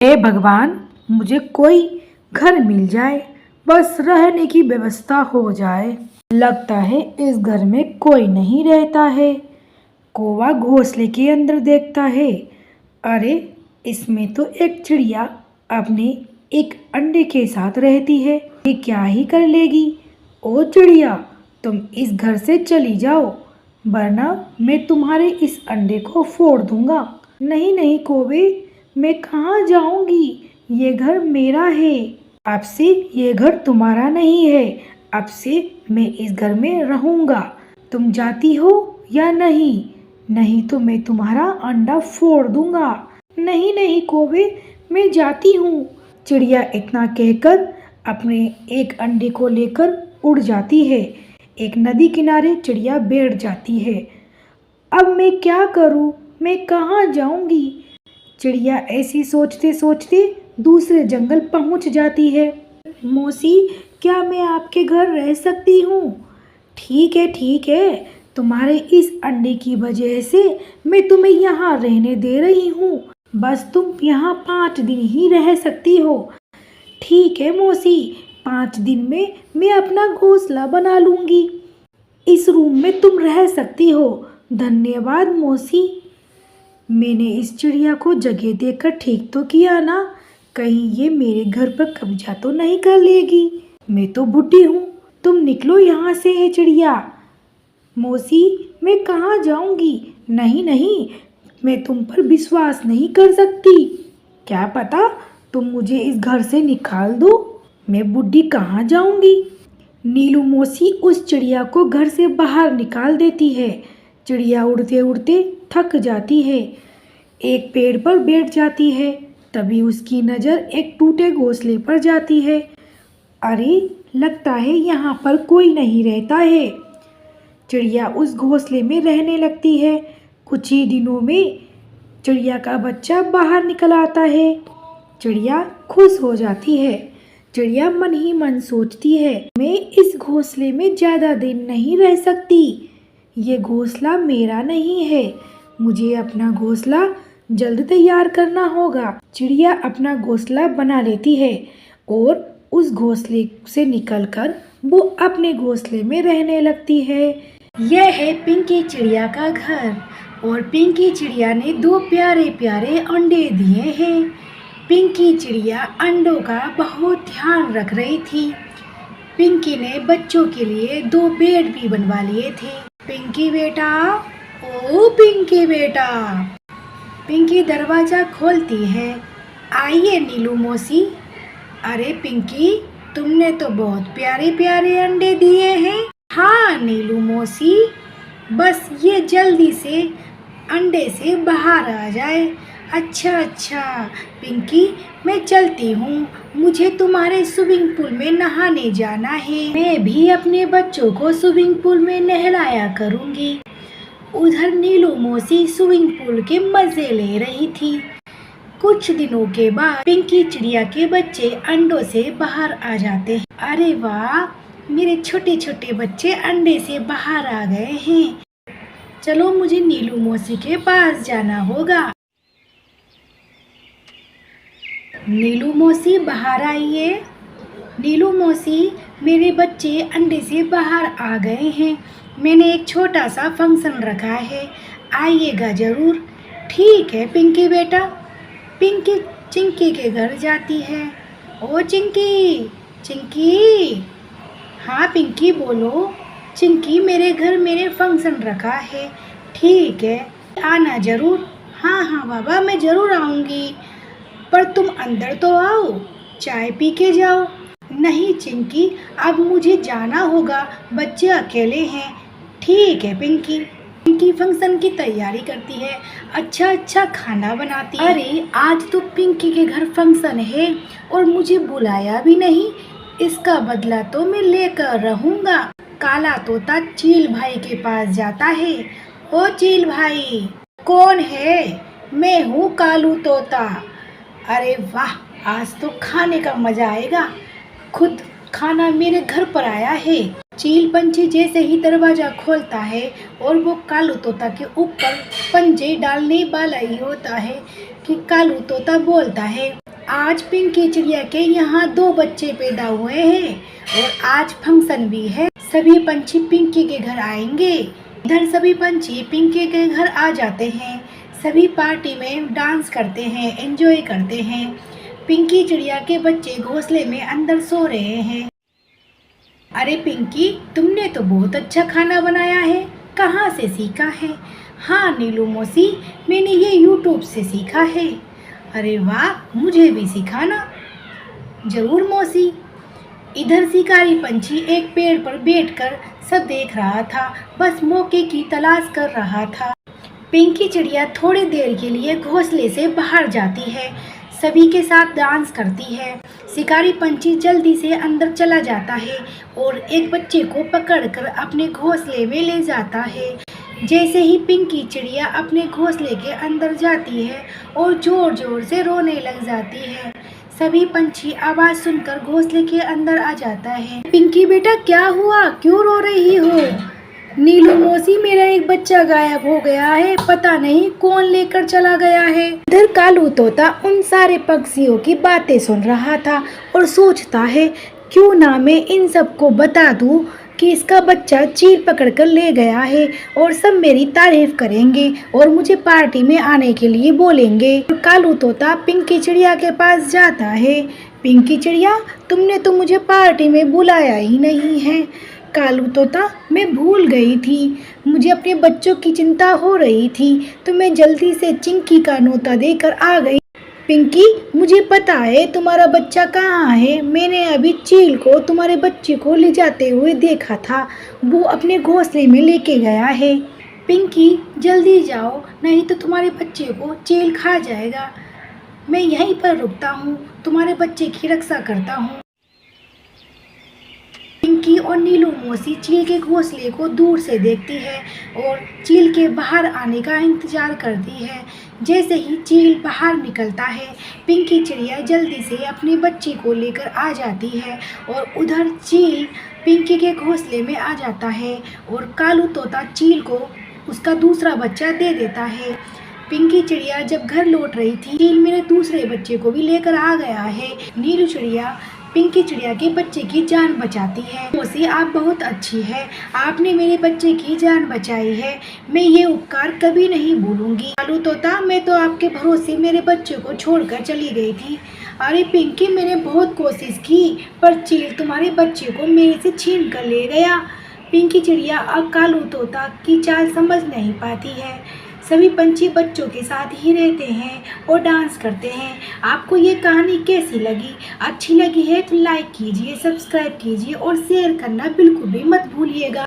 हे भगवान, मुझे कोई घर मिल जाए, बस रहने की व्यवस्था हो जाए। लगता है इस घर में कोई नहीं रहता है। कौवा घोंसले के अंदर देखता है, अरे इसमें तो एक चिड़िया अपने एक अंडे के साथ रहती है, ये क्या ही कर लेगी। ओ चिड़िया, तुम इस घर से चली जाओ, वरना मैं तुम्हारे इस अंडे को फोड़ दूंगा। नहीं नहीं कौवे, मैं कहाँ जाऊंगी, ये घर मेरा है। अब से ये घर तुम्हारा नहीं है, अब से मैं इस घर में रहूंगा। तुम जाती हो या नहीं? नहीं तो मैं तुम्हारा अंडा फोड़ दूंगा। नहीं नहीं कौवे, मैं जाती हूँ। चिड़िया इतना कहकर अपने एक अंडे को लेकर उड़ जाती है। एक नदी किनारे चिड़िया बैठ जाती है। अब मैं क्या करूँ, मैं कहाँ जाऊंगी? चिड़िया ऐसी सोचते सोचते दूसरे जंगल पहुंच जाती है। मौसी, क्या मैं आपके घर रह सकती हूँ? ठीक है, तुम्हारे इस अंडे की वजह से मैं तुम्हें यहाँ रहने दे रही हूँ। बस तुम यहाँ 5 दिन ही रह सकती हो। ठीक है मौसी, 5 दिन में मैं अपना घोंसला बना लूँगी। इस रूम में तुम रह सकती हो। धन्यवाद मौसी। मैंने इस चिड़िया को जगह देकर ठीक तो किया ना, कहीं ये मेरे घर पर कब्जा तो नहीं कर लेगी। मैं तो बुढ़ी हूँ, तुम निकलो यहाँ से। है चिड़िया। मौसी, मैं कहाँ जाऊँगी? नहीं नहीं, मैं तुम पर विश्वास नहीं कर सकती। क्या पता तुम मुझे इस घर से निकाल दो, मैं बुढ़ी कहाँ जाऊँगी। नीलू मौसी उस चिड़िया को घर से बाहर निकाल देती है। चिड़िया उड़ते उड़ते थक जाती है, एक पेड़ पर बैठ जाती है। तभी उसकी नज़र एक टूटे घोंसले पर जाती है। अरे लगता है यहाँ पर कोई नहीं रहता है। चिड़िया उस घोंसले में रहने लगती है। कुछ ही दिनों में चिड़िया का बच्चा बाहर निकल आता है। चिड़िया खुश हो जाती है। चिड़िया मन ही मन सोचती है, मैं इस घोंसले में ज़्यादा दिन नहीं रह सकती। ये घोंसला मेरा नहीं है, मुझे अपना घोंसला जल्द तैयार करना होगा। चिड़िया अपना घोंसला बना लेती है और उस घोंसले से निकलकर वो अपने घोंसले में रहने लगती है। यह है पिंकी चिड़िया का घर और पिंकी चिड़िया ने 2 प्यारे प्यारे अंडे दिए हैं। पिंकी चिड़िया अंडों का बहुत ध्यान रख रही थी। पिंकी ने बच्चों के लिए 2 बेड भी बनवा लिए थे। पिंकी बेटा, ओ पिंकी बेटा। पिंकी दरवाजा खोलती है। आइए नीलू मौसी। अरे पिंकी, तुमने तो बहुत प्यारे प्यारे अंडे दिए हैं। हाँ नीलू मौसी, बस ये जल्दी से अंडे से बाहर आ जाए। अच्छा पिंकी, मैं चलती हूँ, मुझे तुम्हारे स्विमिंग पूल में नहाने जाना है। मैं भी अपने बच्चों को स्विमिंग पूल में नहलाया करूँगी। उधर नीलू मौसी स्विमिंग पूल के मजे ले रही थी। कुछ दिनों के बाद पिंकी चिड़िया के बच्चे अंडों से बाहर आ जाते हैं। अरे वाह, मेरे छोटे छोटे बच्चे अंडे से बाहर आ गए हैं। चलो मुझे नीलू मौसी के पास जाना होगा। नीलू मौसी बाहर आइए। नीलू मौसी, मेरे बच्चे अंडे से बाहर आ गए हैं। मैंने एक छोटा सा फंक्शन रखा है, आइएगा ज़रूर। ठीक है पिंकी बेटा। पिंकी चिंकी के घर जाती है। ओ चिंकी, चिंकी। हाँ पिंकी बोलो। चिंकी, मेरे घर मेरे फंक्शन रखा है। ठीक है, आना ज़रूर। हाँ बाबा, मैं ज़रूर आऊँगी, पर तुम अंदर तो आओ, चाय पी के जाओ। नहीं चिंकी, अब मुझे जाना होगा, बच्चे अकेले हैं। ठीक है पिंकी। पिंकी फंक्शन की तैयारी करती है, अच्छा खाना बनाती है। अरे आज तो पिंकी के घर फंक्शन है और मुझे बुलाया भी नहीं, इसका बदला तो मैं लेकर रहूँगा। काला तोता चील भाई के पास जाता है। ओ चील भाई। कौन है? मैं हूँ कालू तोता। अरे वाह, आज तो खाने का मजा आएगा, खुद खाना मेरे घर पर आया है। चील पंछी जैसे ही दरवाजा खोलता है और वो कालू तोता के ऊपर पंजे डालने वाला ही होता है कि कालू तोता बोलता है, आज पिंकी चिड़िया के यहाँ 2 बच्चे पैदा हुए हैं और आज फंक्शन भी है। सभी पंछी पिंकी के घर आएंगे। इधर सभी पंछी पिंकी के घर आ जाते हैं। सभी पार्टी में डांस करते हैं, एंजॉय करते हैं। पिंकी चिड़िया के बच्चे घोंसले में अंदर सो रहे हैं। अरे पिंकी, तुमने तो बहुत अच्छा खाना बनाया है, कहाँ से सीखा है? हाँ नीलू मौसी, मैंने ये यूट्यूब से सीखा है। अरे वाह, मुझे भी सिखाना। जरूर मौसी। इधर शिकारी पंछी एक पेड़ पर बैठकर सब देख रहा था, बस मौके की तलाश कर रहा था। पिंकी चिड़िया थोड़ी देर के लिए घोंसले से बाहर जाती है, सभी के साथ डांस करती है। शिकारी पंछी जल्दी से अंदर चला जाता है और एक बच्चे को पकड़कर अपने घोंसले में ले जाता है। जैसे ही पिंकी चिड़िया अपने घोंसले के अंदर जाती है और जोर जोर से रोने लग जाती है। सभी पंछी आवाज सुनकर घोंसले के अंदर आ जाता है। पिंकी बेटा, क्या हुआ, क्यों रो रही हो? नीलू मौसी, मेरा एक बच्चा गायब हो गया है, पता नहीं कौन लेकर चला गया है। इधर कालू तोता उन सारे पक्षियों की बातें सुन रहा था और सोचता है, क्यों ना मैं इन सबको बता दूं कि इसका बच्चा चील पकड़कर ले गया है और सब मेरी तारीफ करेंगे और मुझे पार्टी में आने के लिए बोलेंगे। कालू तोता पिंकी चिड़िया के पास जाता है। पिंकी चिड़िया, तुमने तो मुझे पार्टी में बुलाया ही नहीं है। कालू तोता, मैं भूल गई थी, मुझे अपने बच्चों की चिंता हो रही थी तो मैं जल्दी से चिंकी का न्योता देकर आ गई। पिंकी, मुझे पता है तुम्हारा बच्चा कहाँ है। मैंने अभी चील को तुम्हारे बच्चे को ले जाते हुए देखा था, वो अपने घोंसले में लेके गया है। पिंकी, जल्दी जाओ, नहीं तो तुम्हारे बच्चे को चील खा जाएगा। मैं यहीं पर रुकता हूँ, तुम्हारे बच्चे की रक्षा करता हूँ। पिंकी और नीलू मौसी चील के घोंसले को दूर से देखती है और चील के बाहर आने का इंतजार करती है। जैसे ही चील बाहर निकलता है, पिंकी चिड़िया जल्दी से अपने बच्चे को लेकर आ जाती है और उधर चील पिंकी के घोंसले में आ जाता है और कालू तोता चील को उसका दूसरा बच्चा दे देता है। पिंकी चिड़िया जब घर लौट रही थी, चील मेरे दूसरे बच्चे को भी लेकर आ गया है। नीलू चिड़िया पिंकी चिड़िया के बच्चे की जान बचाती है। मौसी, आप बहुत अच्छी है, आपने मेरे बच्चे की जान बचाई है, मैं ये उपकार कभी नहीं भूलूंगी। कालू तोता, मैं तो आपके भरोसे मेरे बच्चे को छोड़कर चली गई थी। अरे पिंकी, मैंने बहुत कोशिश की पर चील तुम्हारे बच्चे को मेरे से छीन कर ले गया। पिंकी चिड़िया अब कालू तोता की चाल समझ नहीं पाती है। सभी पंछी बच्चों के साथ ही रहते हैं और डांस करते हैं। आपको ये कहानी कैसी लगी? अच्छी लगी है तो लाइक कीजिए, सब्सक्राइब कीजिए और शेयर करना बिल्कुल भी मत भूलिएगा।